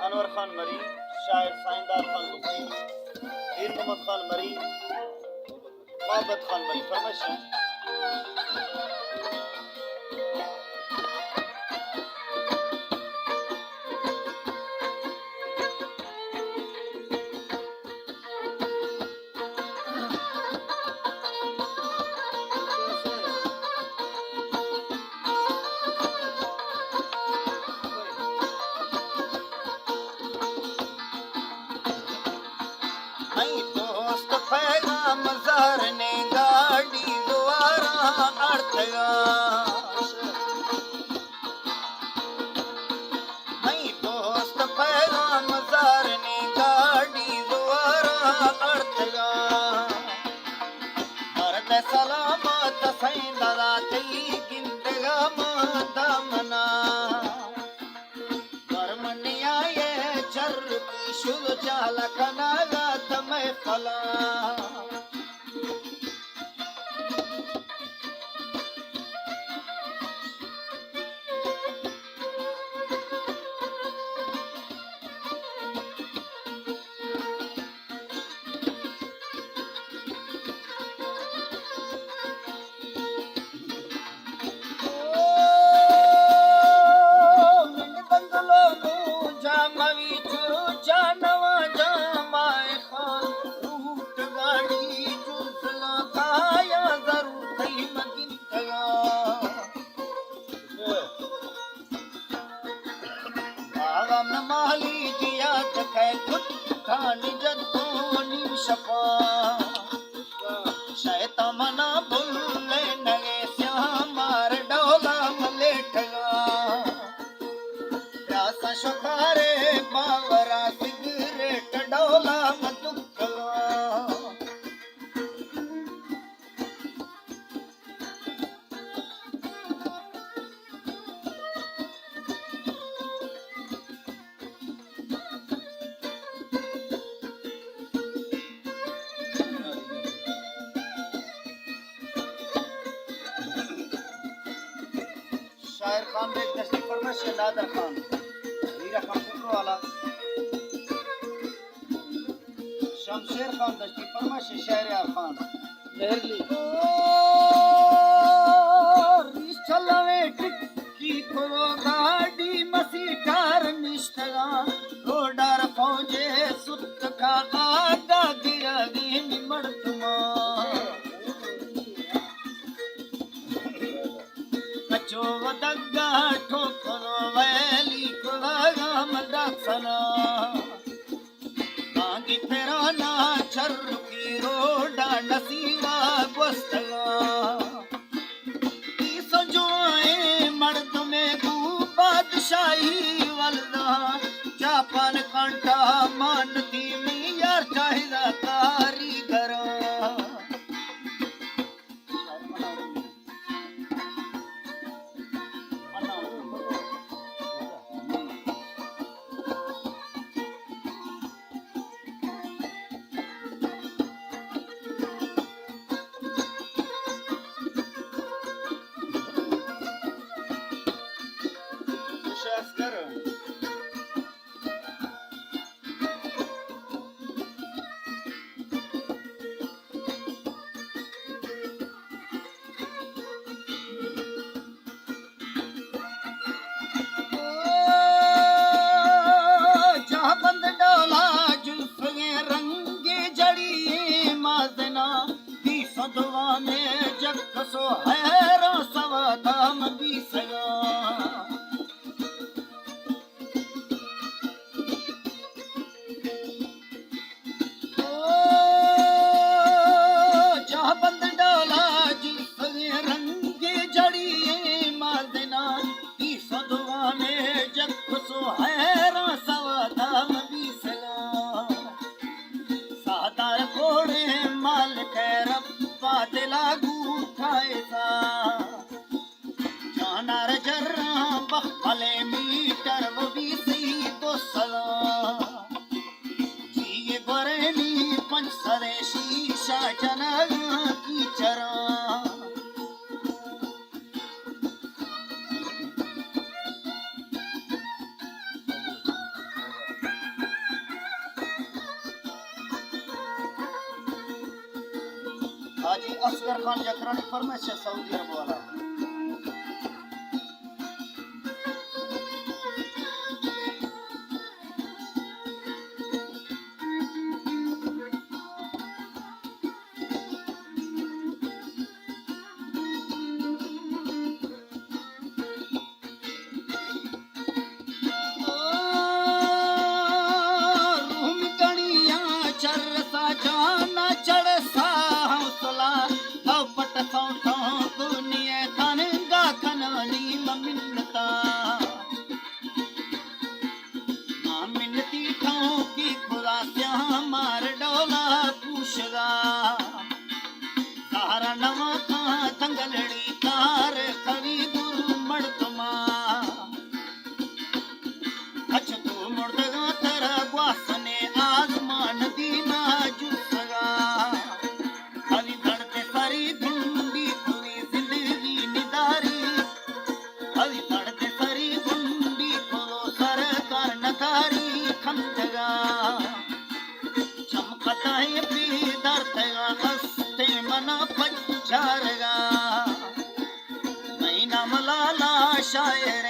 अनवर खान मरी, शायर साइंदार खान लुकी, हीर मोहम्मद खान मरी, मोहब्बत खान मरी। फरमाइश है नहीं दोस्त पैगाम जार ने गाड़ी द्वारा अर्थगा नहीं दोस्त पैगाम जार ने गाड़ी द्वारा अर्थगा मर्द सलामत सैंदरा तई गिंदगा दामना कर्मनिया ये चर की शुद्ध चालकना मैं फला माली जिया तकै ठानी जदोनी शपा शैता मना भूले नगे श्यामार डोला मलेटगा रासा शुकारे बावरा सिगरेट डोला मदुकला शायर खान बेग दस्ती फरमाइश है नादर खान हीरा खान कुकरो वाला शमशेर खान दस्ती फरमाइश है शहरयार खान मेहरली रिस चलावे टिक्की करो गाड़ी मसी कार निष्ठगा रोडार फौजे सुत का आगा गिरा दी निमड़ तुमा जो वदगा ठोकरो वैली कुलागा मदासना मांगी फेराना चर की रोडा नसीवा गोस्तगा की सजोए मर्द में गू बादशाही वलदा जापान कांटा मानती में यार चाहिदा कारीगर असगर खान जकरानी फरमाइश है सऊदी अरब वाला शायर